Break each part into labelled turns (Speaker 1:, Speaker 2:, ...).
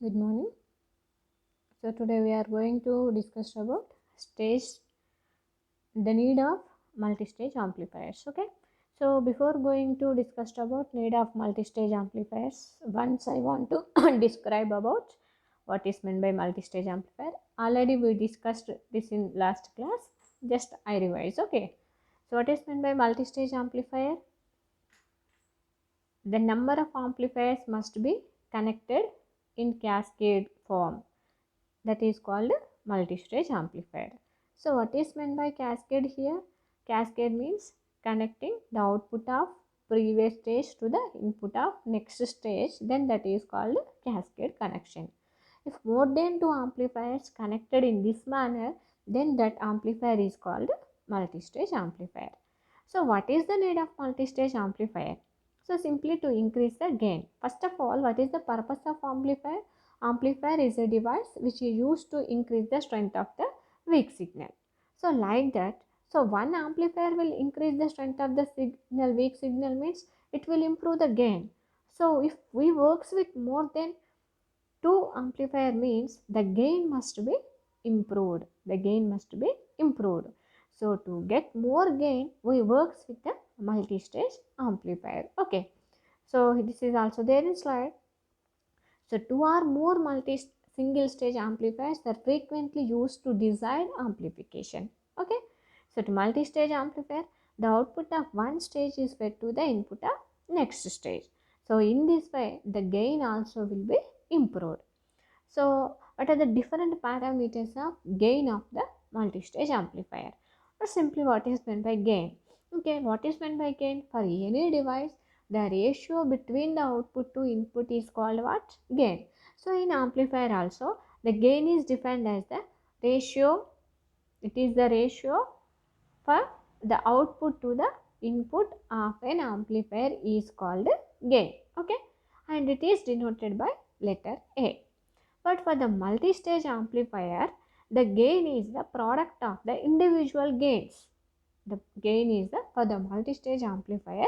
Speaker 1: Good morning. So today we are going to discuss about the need of multi-stage amplifiers. Okay. So before going to discuss about need of multi-stage amplifiers, once I want to describe about what is meant by multi-stage amplifier. Already we discussed this in last class. Just I revise. Okay. So what is meant by multi-stage amplifier? The number of amplifiers must be connected in cascade form. That is called multi-stage amplifier. So what is meant by cascade here? Cascade means connecting the output of previous stage to the input of next stage, then that is called cascade connection. If more than two amplifiers connected in this manner, then that amplifier is called multi-stage amplifier. So what is the need of multi-stage amplifier? So simply to increase the gain. First of all, what is the purpose of amplifier? Amplifier is a device which is used to increase the strength of the weak signal. So like that, so one amplifier will increase the strength of the signal, weak signal means it will improve the gain. So if we works with more than two amplifier means the gain must be improved. The gain must be improved. So to get more gain, we works with the multi-stage amplifier. Okay. So this is also there in slide. So two or more single stage amplifiers are frequently used to design amplification. Okay. So to multi-stage amplifier, the output of one stage is fed to the input of next stage. So in this way, the gain also will be improved. So what are the different parameters of gain of the multi-stage amplifier? Or simply what is meant by gain? Okay, what is meant by gain? For any device, the ratio between the output to input is called what? Gain. So in amplifier also, the gain is defined as the ratio. It is the ratio for the output to the input of an amplifier is called gain. Okay, and it is denoted by letter A. But for the multi-stage amplifier, the gain is the product of the individual gains. The gain is for the multi-stage amplifier,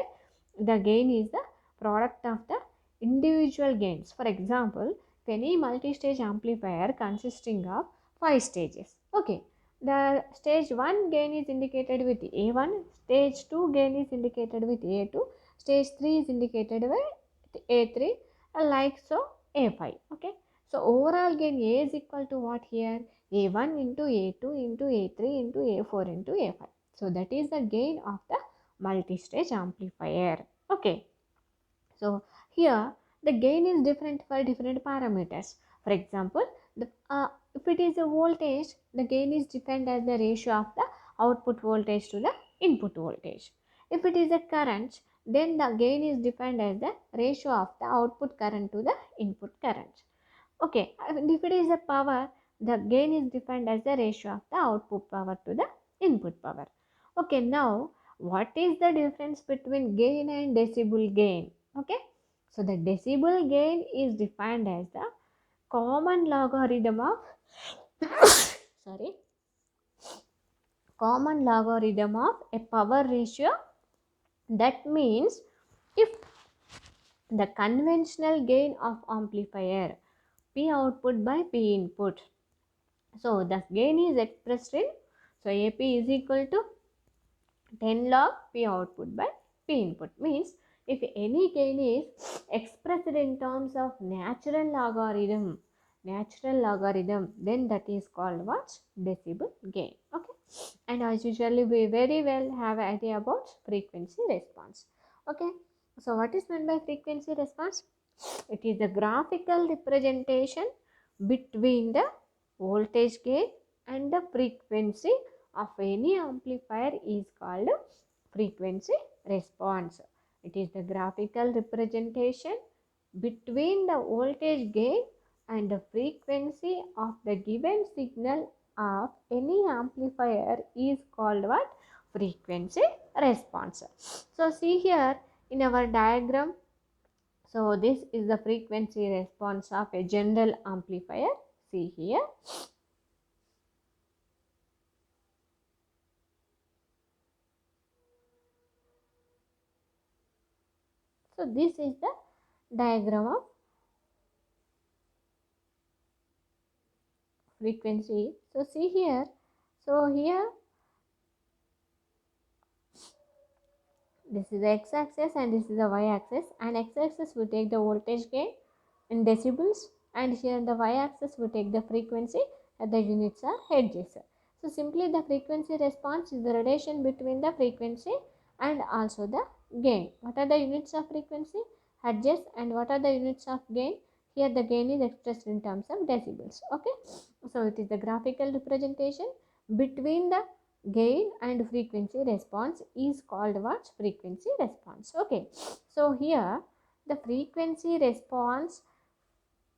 Speaker 1: the gain is the product of the individual gains. For example, if any multi-stage amplifier consisting of 5 stages. Okay, the stage 1 gain is indicated with A1, stage 2 gain is indicated with A2, stage 3 is indicated with A3, like so A5. Okay, so overall gain A is equal to what here? A1 into A2 into A3 into A4 into A5. So that is the gain of the multi-stage amplifier. Okay. So here the gain is different for different parameters. For example, if it is a voltage, the gain is defined as the ratio of the output voltage to the input voltage. If it is a current, then the gain is defined as the ratio of the output current to the input current. Okay, and if it is a power, the gain is defined as the ratio of the output power to the input power. Okay, now what is the difference between gain and decibel gain? Okay, so the decibel gain is defined as the common logarithm of sorry, common logarithm of a power ratio. That means if the conventional gain of amplifier P output by P input. So the gain is expressed in, so AP is equal to 10 log P output by P input. Means if any gain is expressed in terms of natural logarithm, then that is called what? Decibel gain. Okay. And as usually we very well have an idea about frequency response. Okay. So what is meant by frequency response? It is the graphical representation between the voltage gain and the frequency of any amplifier is called frequency response. It is the graphical representation between the voltage gain and the frequency of the given signal of any amplifier is called what? Frequency response. So see here in our diagram, so this is the frequency response of a general amplifier. See here. So this is the diagram of frequency. So see here. So here this is the x-axis and this is the y-axis, and x-axis we take the voltage gain in decibels, and here in the y-axis we take the frequency and the units are hertz. So simply the frequency response is the relation between the frequency and also the gain. What are the units of frequency? Hertz. And what are the units of gain? Here the gain is expressed in terms of decibels. Okay, so it is the graphical representation between the gain and frequency response is called what? Frequency response. Okay, so here the frequency response,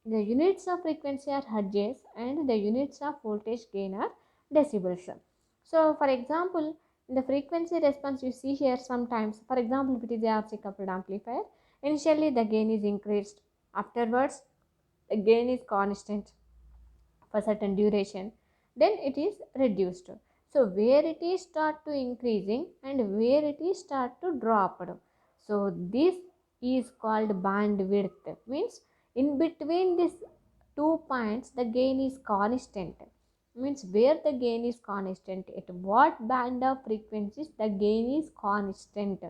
Speaker 1: the units of frequency are hertz and the units of voltage gain are decibels. So for example, in the frequency response you see here sometimes, for example, if it is a RC coupled amplifier, initially the gain is increased, afterwards the gain is constant for certain duration, then it is reduced. So where it is start to increasing and where it is start to drop. So this is called bandwidth, means in between these 2 points the gain is constant, means where the gain is constant, at what band of frequencies the gain is constant.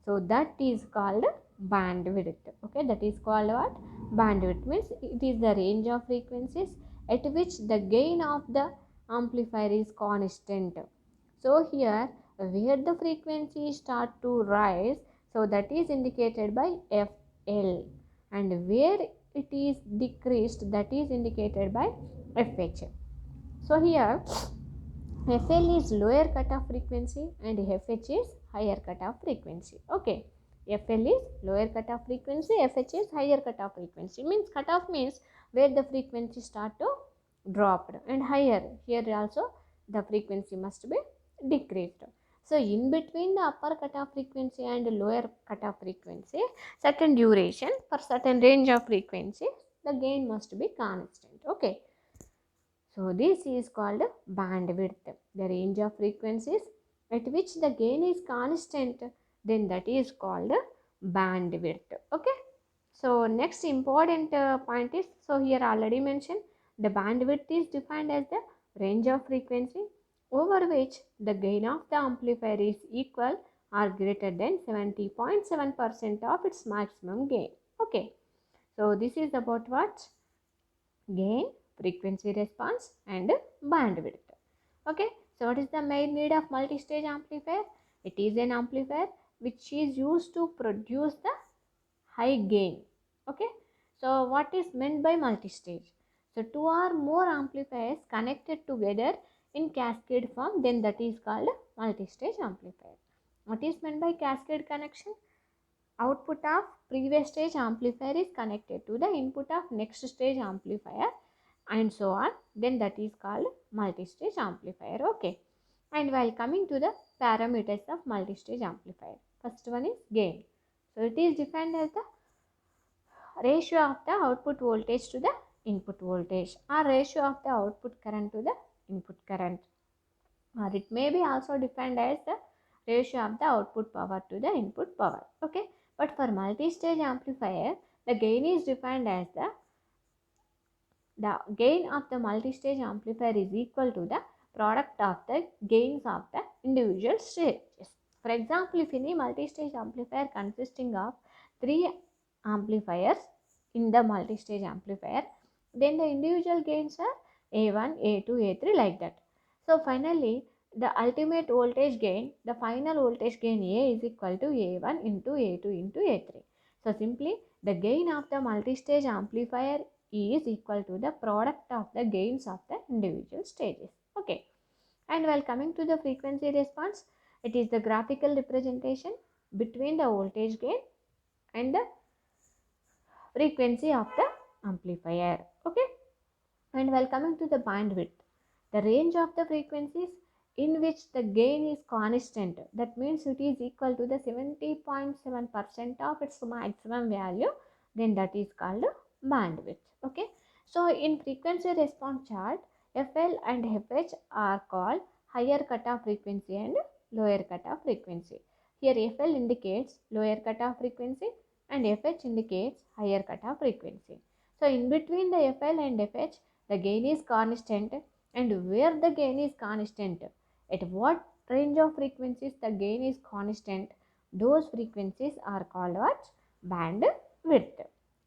Speaker 1: So that is called bandwidth. Okay, that is called what? Bandwidth, means it is the range of frequencies at which the gain of the amplifier is constant. So here where the frequency start to rise, so that is indicated by FL, and where it is decreased, that is indicated by FH. So here FL is lower cutoff frequency and FH is higher cutoff frequency. Okay, FL is lower cutoff frequency, FH is higher cutoff frequency. Means cutoff means where the frequency start to drop, and higher, here also the frequency must be decreased. So in between the upper cutoff frequency and lower cutoff frequency, certain duration for certain range of frequency, the gain must be constant. Okay, so this is called bandwidth, the range of frequencies at which the gain is constant, then that is called bandwidth. Okay, so next important point is, so here already mentioned, the bandwidth is defined as the range of frequency over which the gain of the amplifier is equal or greater than 70.7% of its maximum gain. Okay, so this is about what? Gain, frequency response and bandwidth. Okay, so what is the main need of multi-stage amplifier? It is an amplifier which is used to produce the high gain. Okay, so what is meant by multi-stage? So two or more amplifiers connected together in cascade form, then that is called multi-stage amplifier. What is meant by cascade connection? Output of previous stage amplifier is connected to the input of next stage amplifier and so on, then that is called multi-stage amplifier. Okay, and while coming to the parameters of multi-stage amplifier, first one is gain. So it is defined as the ratio of the output voltage to the input voltage, or ratio of the output current to the input current, or it may be also defined as the ratio of the output power to the input power. Okay, but for multi-stage amplifier the gain is defined as the gain of the multi-stage amplifier is equal to the product of the gains of the individual stages. For example, if any multi-stage amplifier consisting of 3 amplifiers in the multi-stage amplifier, then the individual gains are A1, A2, A3 like that. So finally the ultimate voltage gain, the final voltage gain A is equal to A1 into A2 into A3. So simply the gain of the multi-stage amplifier is equal to the product of the gains of the individual stages. Okay, and while coming to the frequency response, it is the graphical representation between the voltage gain and the frequency of the amplifier. Okay, and while coming to the bandwidth, the range of the frequencies in which the gain is constant, that means it is equal to the 70.7% of its maximum value, then that is called bandwidth. Okay, so in frequency response chart, FL and FH are called higher cutoff frequency and lower cutoff frequency. Here FL indicates lower cutoff frequency and FH indicates higher cutoff frequency. So in between the FL and FH the gain is constant, and where the gain is constant, at what range of frequencies the gain is constant, those frequencies are called what? Band width.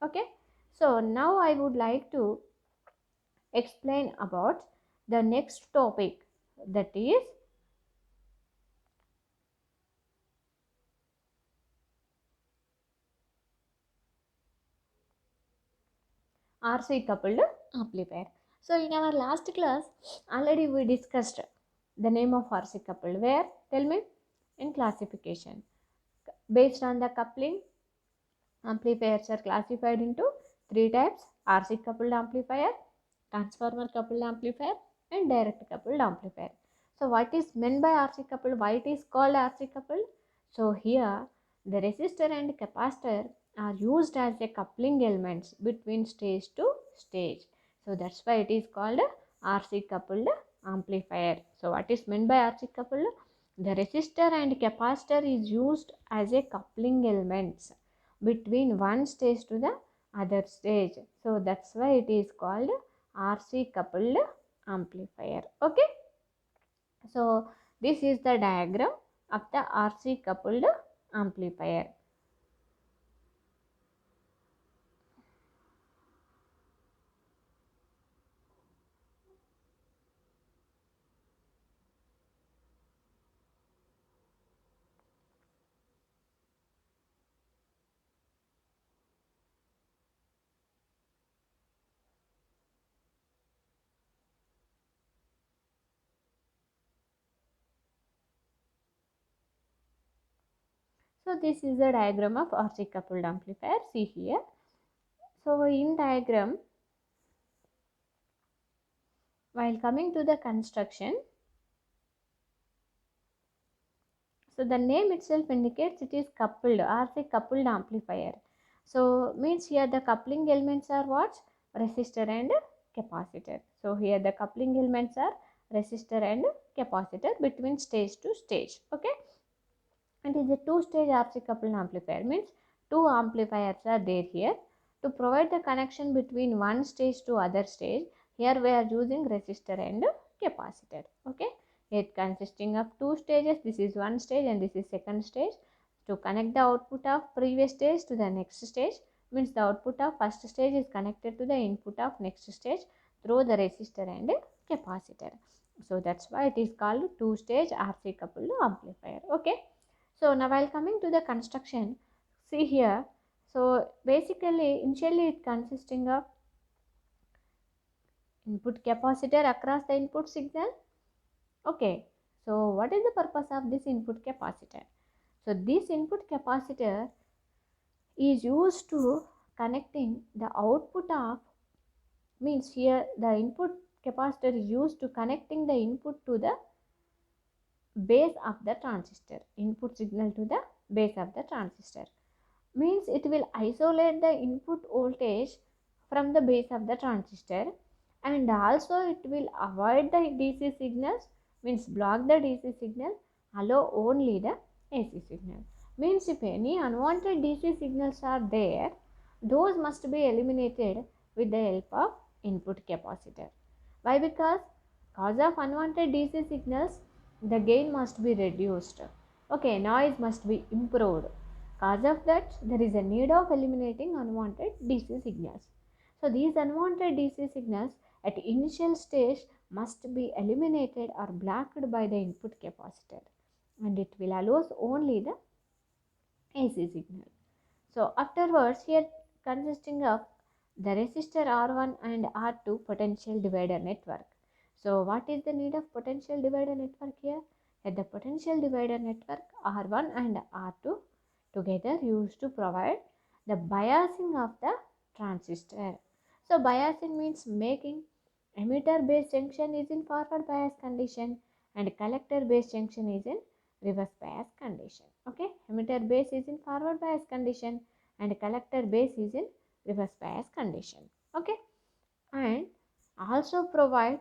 Speaker 1: Okay, so now I would like to explain about the next topic, that is RC coupled amplifier. So in our last class already we discussed the name of RC coupled. Where? Tell me. In classification. Based on the coupling, amplifiers are classified into three types: RC coupled amplifier, transformer coupled amplifier, and direct coupled amplifier. So what is meant by RC coupled? Why it is called RC coupled? So here the resistor and capacitor are used as a coupling elements between stage to stage. So that's why it is called RC coupled amplifier. So what is meant by RC coupled? The resistor and capacitor is used as a coupling elements between one stage to the other stage. So that's why it is called RC coupled amplifier. Okay. So this is the diagram of the RC coupled amplifier. So this is the diagram of RC coupled amplifier. See here. So in diagram, while coming to the construction, so the name itself indicates it is coupled, RC coupled amplifier. So means here the coupling elements are what? Resistor and capacitor. So here the coupling elements are resistor and capacitor between stage to stage. Okay. And it is a two-stage RC coupled amplifier, means two amplifiers are there here. To provide the connection between one stage to other stage, here we are using resistor and capacitor. Okay, it consisting of two stages. This is one stage and this is second stage. To connect the output of previous stage to the next stage, means the output of first stage is connected to the input of next stage through the resistor and capacitor. So that's why it is called two-stage RC coupled amplifier. Okay. So now while coming to the construction, see here. So basically initially it consisting of input capacitor across the input signal. Okay. So what is the purpose of this input capacitor? So this input capacitor is used to connecting the output of, means here the input capacitor is used to connecting the input to the base of the transistor, input signal to the base of the transistor. Means it will isolate the input voltage from the base of the transistor, and also it will avoid the DC signals, means block the DC signal, allow only the AC signal. Means if any unwanted DC signals are there, those must be eliminated with the help of input capacitor. Why? Because of unwanted DC signals, the gain must be reduced. Okay, noise must be improved. Cause of that, there is a need of eliminating unwanted DC signals. So these unwanted DC signals at initial stage must be eliminated or blocked by the input capacitor, and it will allows only the AC signal. So afterwards, here consisting of the resistor R1 and R2 potential divider network. So what is the need of potential divider network here? At the potential divider network R1 and R2 together used to provide the biasing of the transistor. So biasing means making emitter base junction is in forward bias condition and collector base junction is in reverse bias condition. Okay, emitter base is in forward bias condition and collector base is in reverse bias condition. Okay, and also provide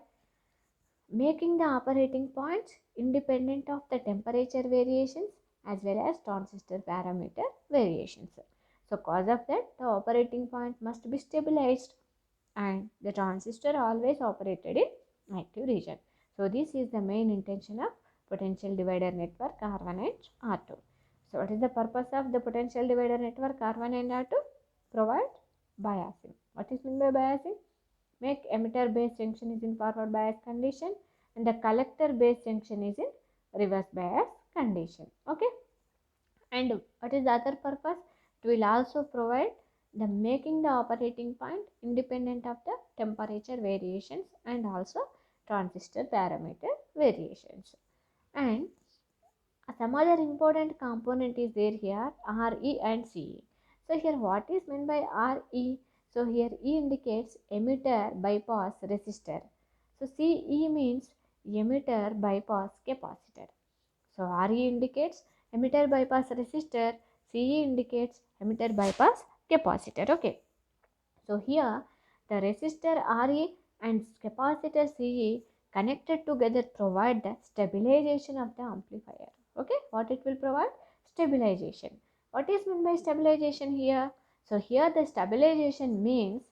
Speaker 1: making the operating points independent of the temperature variations as well as transistor parameter variations. So cause of that, the operating point must be stabilized and the transistor always operated in active region. So this is the main intention of potential divider network R1 and R2. So what is the purpose of the potential divider network R1 and R2? Provide biasing. What is meant by biasing? Make emitter base junction is in forward bias condition and the collector base junction is in reverse bias condition. Okay. And what is the other purpose? It will also provide the making the operating point independent of the temperature variations and also transistor parameter variations. And some other important component is there here, RE and CE. So here what is meant by RE? So here E indicates emitter bypass resistor. So CE means emitter bypass capacitor. So RE indicates emitter bypass resistor, CE indicates emitter bypass capacitor. Okay. So here the resistor RE and capacitor CE connected together provide the stabilization of the amplifier. Okay, what it will provide? Stabilization. What is meant by stabilization here? So here the stabilization means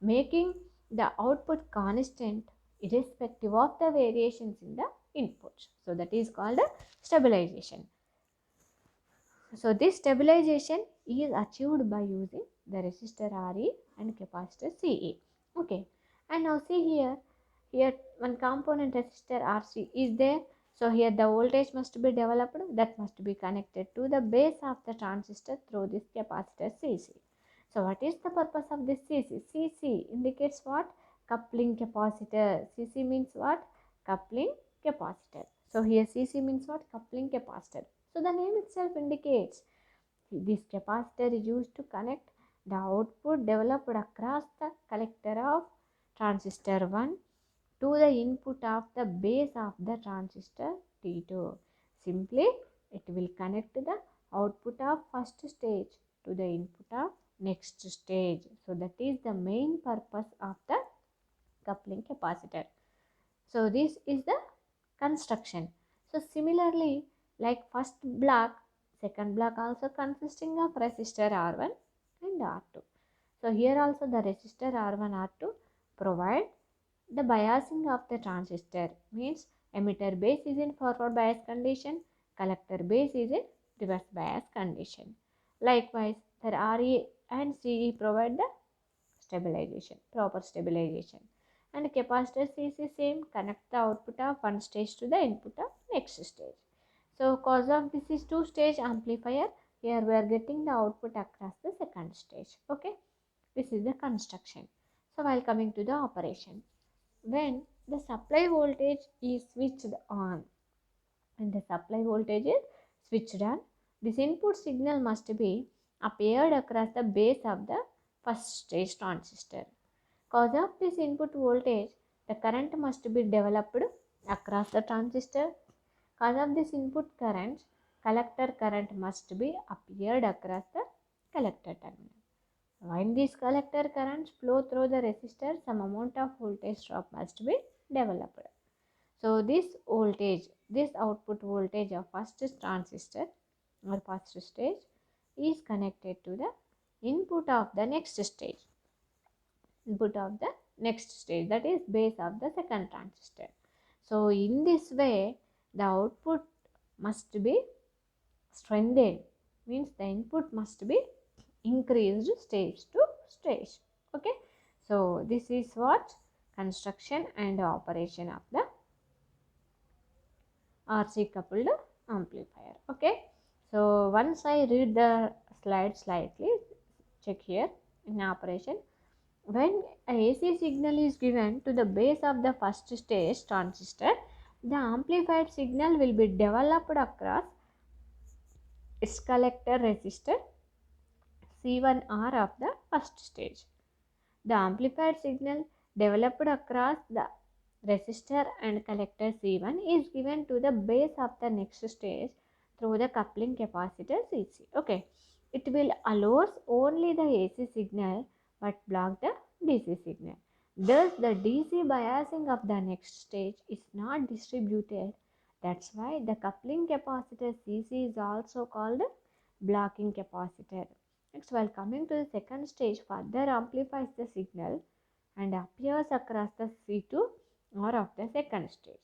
Speaker 1: making the output constant irrespective of the variations in the inputs. So that is called a stabilization. So this stabilization is achieved by using the resistor RE and capacitor CE. Okay, and now see here one component resistor RC is there. So here the voltage must be developed that must be connected to the base of the transistor through this capacitor CC. So what is the purpose of this CC? CC indicates what? Coupling capacitor. CC means what? Coupling capacitor. So here CC means what? Coupling capacitor. So the name itself indicates this capacitor is used to connect the output developed across the collector of transistor 1 to the input of the base of the transistor T2. Simply, it will connect the output of first stage to the input of next stage. So that is the main purpose of the coupling capacitor. So this is the construction. So similarly, like first block, second block also consisting of resistor R1 and R2. So here also the resistor R1, R2 provide the biasing of the transistor, means emitter base is in forward bias condition, collector base is in reverse bias condition. Likewise, the RE and CE provide the stabilization, proper stabilization. And capacitor CC same, connect the output of one stage to the input of next stage. So cause of this is two stage amplifier, here we are getting the output across the second stage. Okay, this is the construction. So while coming to the operation, when the supply voltage is switched on, when the supply voltage is switched on, this input signal must be appeared across the base of the first stage transistor. Cause of this input voltage, the current must be developed across the transistor. Cause of this input current, collector current must be appeared across the collector terminal. When these collector currents flow through the resistor, some amount of voltage drop must be developed. So this voltage, this output voltage of first transistor or first stage is connected to the input of the next stage. Input of the next stage, that is base of the second transistor. So in this way the output must be strengthened, means the input must be increased stage to stage. Okay, so this is what construction and operation of the RC coupled amplifier. Okay, so once I read the slide slightly, check here in operation. When a AC signal is given to the base of the first stage transistor, the amplified signal will be developed across its collector resistor C1R of the first stage. The amplified signal developed across the resistor and collector C1 is given to the base of the next stage through the coupling capacitor CC. Okay, it will allows only the AC signal but block the DC signal. Thus, the DC biasing of the next stage is not distributed. That's why the coupling capacitor CC is also called blocking capacitor. Next, while coming to the second stage, further amplifies the signal and appears across the C2 or of the second stage.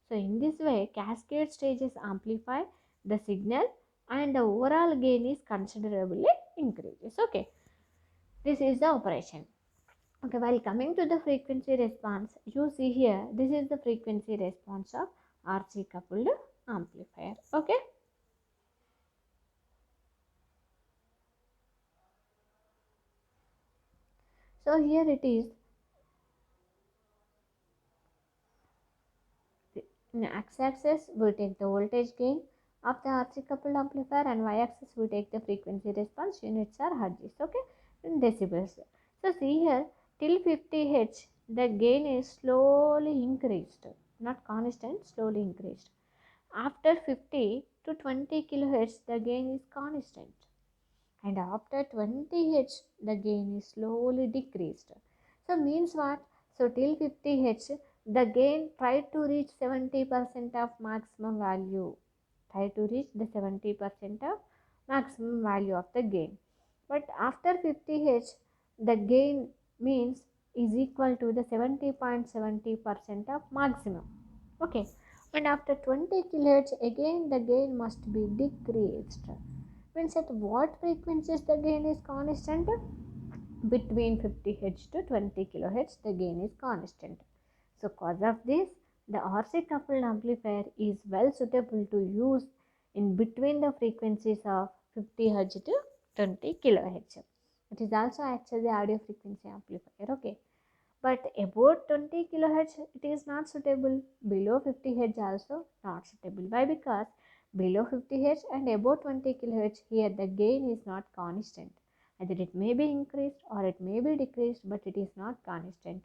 Speaker 1: So in this way, cascade stages amplify the signal and the overall gain is considerably increases. Okay, this is the operation. Okay, while coming to the frequency response, you see here, this is the frequency response of RC coupled amplifier. Okay. So here it is. In x-axis, we take the voltage gain of the RC coupled amplifier, and y-axis we take the frequency response. Units are hertz. Okay, in decibels. So see here, till 50 Hz, the gain is slowly increased, not constant, slowly increased. After 50 to 20 kilohertz, the gain is constant, and after 20 Hz, the gain is slowly decreased. So means what? So till 50 Hz, the gain try to reach 70% of maximum value. Try to reach the 70% of maximum value of the gain. But after 50 Hz, the gain means is equal to the 70.70% of maximum. Okay. And after 20 kilohertz, again the gain must be decreased. Means at what frequencies the gain is constant? Between 50 Hz to 20 kHz, the gain is constant. So cause of this, the RC coupled amplifier is well suitable to use in between the frequencies of 50 Hz to 20 kHz. It is also actually audio frequency amplifier. Okay. But about 20 kHz, it is not suitable. Below 50 Hz also not suitable. Why? Because below 50 Hz and above 20 kHz, here the gain is not constant. Either it may be increased or it may be decreased, but it is not constant.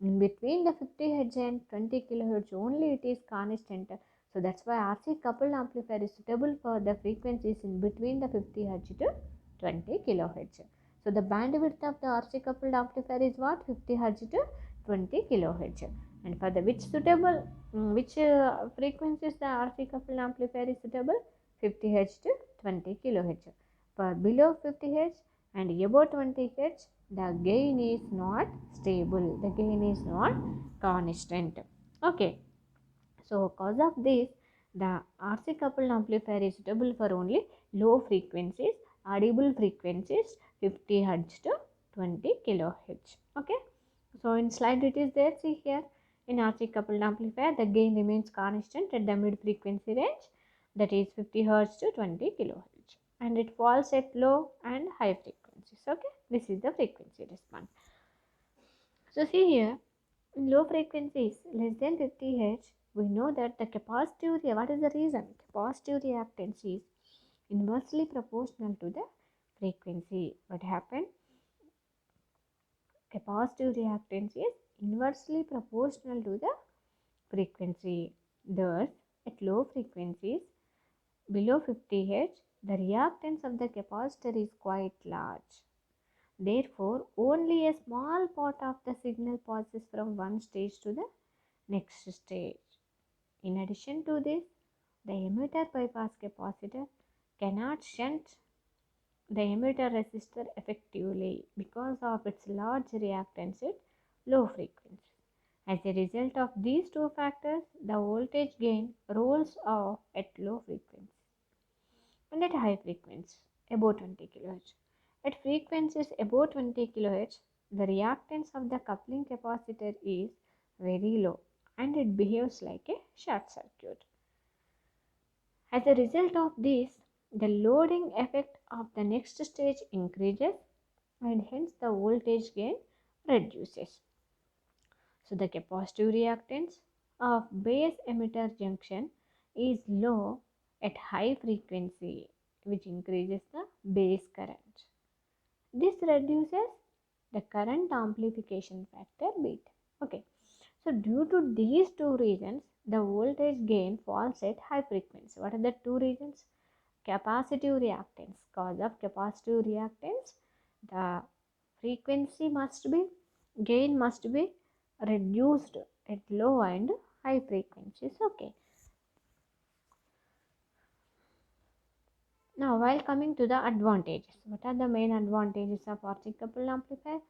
Speaker 1: In between the 50 Hz and 20 kHz only it is constant. So that's why RC coupled amplifier is suitable for the frequencies in between the 50 Hz to 20 kHz. So the bandwidth of the RC coupled amplifier is what? 50 Hz to 20 kHz. And for the which frequencies the RC coupled amplifier is suitable? 50 Hz to 20 kHz. For below 50 Hz and above 20 Hz, the gain is not stable. The gain is not constant. Okay. So cause of this, the RC coupled amplifier is suitable for only low frequencies, audible frequencies 50 Hz to 20 kHz. Okay. So in slide it is there. See here, in RC coupled amplifier, the gain remains constant at the mid frequency range, that is 50 Hz to 20 kHz, and it falls at low and high frequencies. Okay. This is the frequency response. So see here, in low frequencies less than 50 Hz, we know that the capacitive, what is the reason? Capacitive reactance is inversely proportional to the frequency. What happened? Capacitive reactance is inversely proportional to the frequency. Thus, at low frequencies below 50 Hz, the reactance of the capacitor is quite large. Therefore, only a small part of the signal passes from one stage to the next stage. In addition to this, the emitter bypass capacitor cannot shunt the emitter resistor effectively because of its large reactance at low frequency. As a result of these two factors, the voltage gain rolls off at low frequency and at high frequencies above 20 kHz. At frequencies above 20 kHz, the reactance of the coupling capacitor is very low and it behaves like a short circuit. As a result of this, the loading effect of the next stage increases and hence the voltage gain reduces. So the capacitive reactance of base emitter junction is low at high frequency, which increases the base current. This reduces the current amplification factor beta. Okay. So due to these two reasons, the voltage gain falls at high frequency. What are the two reasons? Capacitive reactance. Cause of capacitive reactance, the frequency must be, gain must be reduced at low and high frequencies. Okay. Now, while coming to the advantages, what are the main advantages of RC coupled amplifier?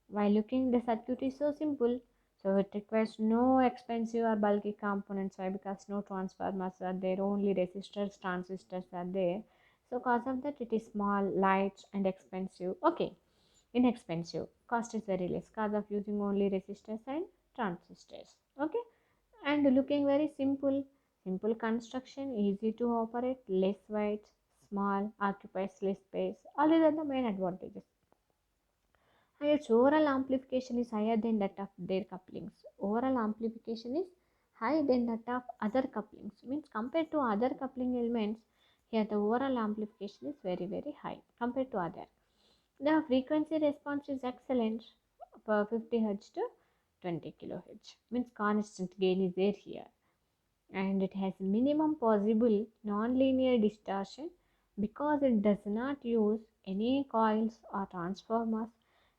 Speaker 1: While looking, the circuit is so simple, so it requires no expensive or bulky components. Why? Because no transformers are there, only resistors, transistors are there. So cause of that, it is small, light, and expensive. Okay, inexpensive. Cost is very less cause of using only resistors and transistors. Okay, and looking very simple. Simple construction, easy to operate, less weight, small, occupies less space. All these are the main advantages, and its overall amplification is higher than that of their couplings. Overall amplification is higher than that of other couplings. Means compared to other coupling elements, here the overall amplification is very high compared to other. The frequency response is excellent for 50 Hz to 20 kHz. Means constant gain is there here, and it has minimum possible nonlinear distortion because it does not use any coils or transformers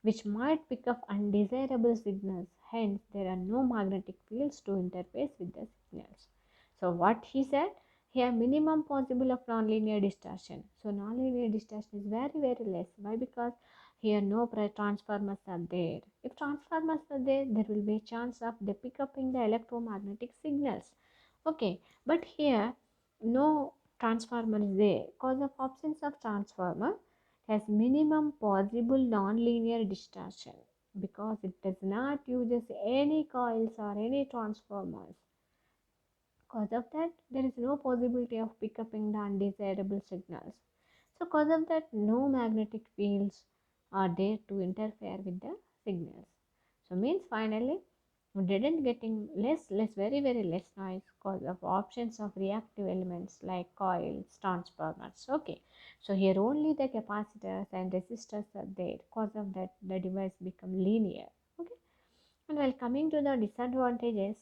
Speaker 1: which might pick up undesirable signals. Hence, there are no magnetic fields to interface with the signals. So, what he said here, minimum possible of nonlinear distortion. So, nonlinear distortion is very less. Why? Because here no transformers are there. If transformers are there, there will be a chance of they pick up in the electromagnetic signals. Okay, but here no transformer is there. Cause of absence of transformer has minimum possible nonlinear distortion because it does not uses any coils or any transformers. Cause of that, there is no possibility of picking the undesirable signals. So cause of that, no magnetic fields are there to interfere with the signals. So means finally we didn't getting less very less noise because of options of reactive elements like coils, transformers. Okay, so here only the capacitors and resistors are there. Because of that, the device become linear. Okay, and while coming to the disadvantages,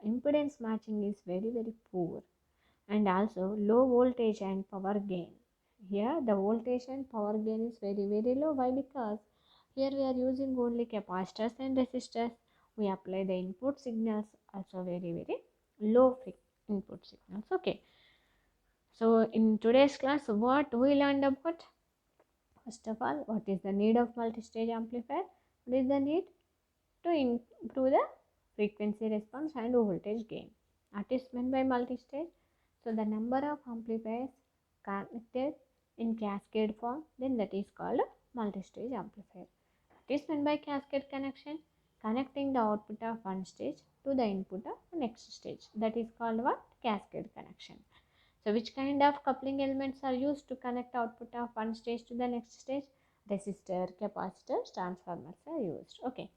Speaker 1: impedance matching is very poor, and also low voltage and power gain. Here the voltage and power gain is very low. Why? Because here we are using only capacitors and resistors. We apply the input signals also very low input signals. Okay, so in today's class what we learned about, first of all, what is the need of multi-stage amplifier, what is the need to improve the frequency response and voltage gain. What is meant by multi-stage? So the number of amplifiers connected in cascade form, then that is called a multi-stage amplifier. What is meant by cascade connection? Connecting the output of one stage to the input of the next stage. That is called what? Cascade connection. So which kind of coupling elements are used to connect output of one stage to the next stage? Resistor, capacitors, transformers are used. Okay.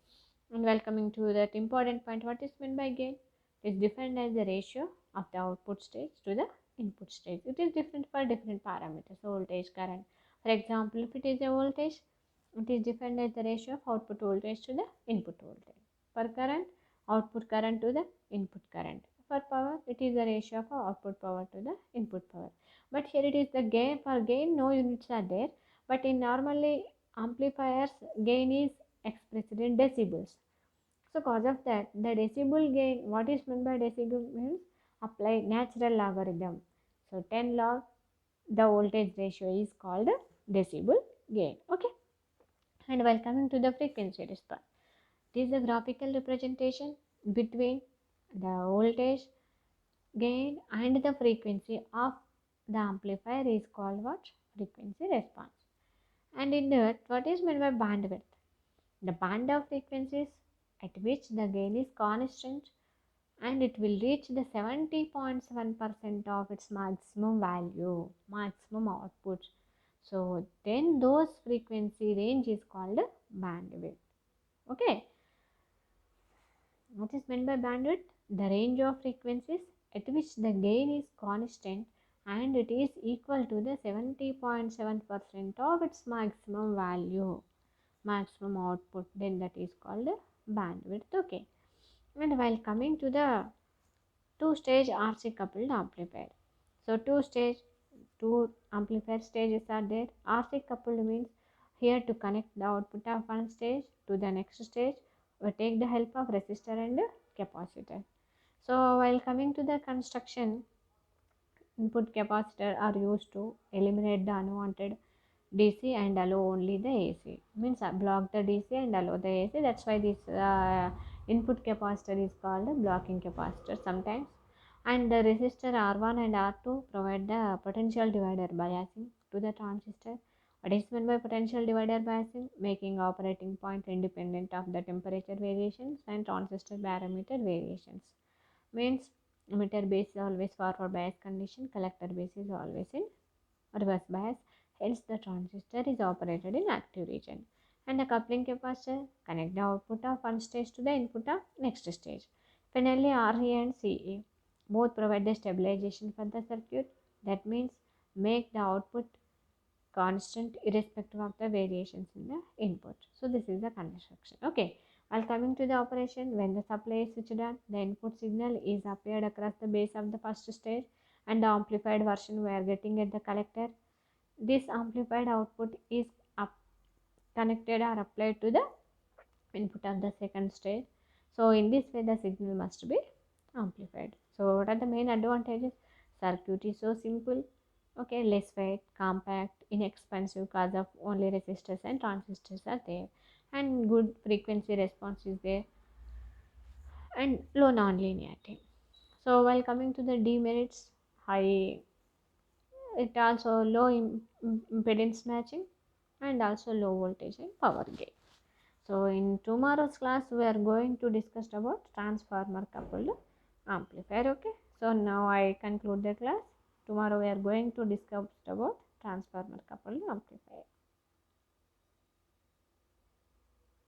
Speaker 1: And while coming to that important point, what is meant by gain? It is defined as the ratio of the output stage to the input stage. It is different for different parameters, voltage, current. For example, if it is a voltage, it is defined as the ratio of output voltage to the input voltage. For current, output current to the input current. For power, it is the ratio of output power to the input power. But here it is the gain. For gain, no units are there. But in normally amplifiers, gain is expressed in decibels. So cause of that, the decibel gain, what is meant by decibel means apply natural logarithm. So 10 log, the voltage ratio is called decibel gain. Okay. And while coming to the frequency response, this is a graphical representation between the voltage gain and the frequency of the amplifier is called what? Frequency response. And in that, what is meant by bandwidth? The band of frequencies at which the gain is constant and it will reach the 70.7% of its maximum value, maximum output. So then those frequency range is called bandwidth. Okay. What is meant by bandwidth? The range of frequencies at which the gain is constant and it is equal to the 70.7% of its maximum value, maximum output, then that is called bandwidth. Okay. And while coming to the two-stage RC coupled amplifier, so two amplifier stages are there. RC coupled means here to connect the output of one stage to the next stage, we take the help of resistor and capacitor. So while coming to the construction, input capacitor are used to eliminate the unwanted DC and allow only the AC. Means block the DC and allow the AC. That's why this input capacitor is called a blocking capacitor sometimes. And the resistor R1 and R2 provide the potential divider biasing to the transistor. What is meant by potential divider biasing? Making operating point independent of the temperature variations and transistor parameter variations. Means emitter base is always forward bias condition, collector base is always in reverse bias. Hence, the transistor is operated in active region. And the coupling capacitor connect the output of one stage to the input of next stage. Finally, RE and CE both provide the stabilization for the circuit. That means make the output constant irrespective of the variations in the input. So this is the construction. Okay. While coming to the operation, when the supply is switched on, the input signal is applied across the base of the first stage and the amplified version we are getting at the collector. This amplified output is connected or applied to the input of the second stage. So in this way the signal must be amplified. So what are the main advantages? Circuit is so simple, okay, less weight, compact, inexpensive because of only resistors and transistors are there, and good frequency response is there, and low non-linearity. So while coming to the demerits, high, it also low impedance matching and also low voltage and power gain. So in tomorrow's class we are going to discuss about transformer coupled amplifier. Okay, so now I conclude the class. Tomorrow we are going to discuss about transformer coupled amplifier.